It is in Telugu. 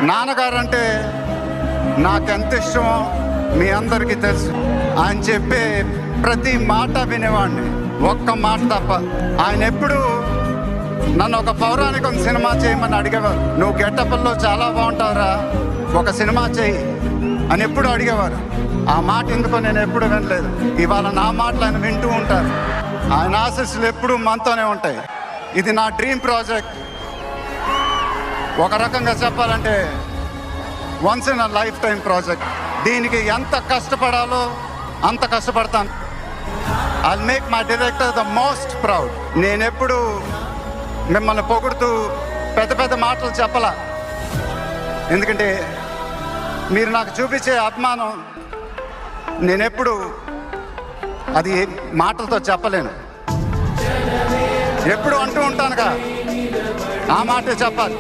నాన్నగారు అంటే నాకెంత ఇష్టమో మీ అందరికీ తెలుసు. ఆయన చెప్పే ప్రతి మాట వినేవాడిని, ఒక్క మాట తప్ప. ఆయన ఎప్పుడు నన్ను ఒక పౌరాణికం సినిమా చేయమని అడిగేవారు. నువ్వు గెటప్లో చాలా బాగుంటావురా, ఒక సినిమా చేయి అని ఎప్పుడు అడిగేవారు. ఆ మాట ఎందుకో నేను ఎప్పుడు వినలేదు. ఇవాళ నా మాటలు ఆయన వింటూ ఉంటారు. ఆయన ఆశీస్సులు ఎప్పుడూ మనతోనే ఉంటాయి. ఇది నా డ్రీమ్ ప్రాజెక్ట్. ఒక రకంగా చెప్పాలంటే once in a life time project. దీనికి ఎంత కష్టపడాలో అంత కష్టపడతాను. I make my director the most proud. నేనెప్పుడు మిమ్మల్ని పొగుడుతూ పెద్ద పెద్ద మాటలు చెప్పలా, ఎందుకంటే మీరు నాకు చూపించే అభిమానం నేనెప్పుడు అది మాటలతో చెప్పలేను. ఎప్పుడు అంటూ ఉంటానుగా, ఆ మాటే చెప్పాలి.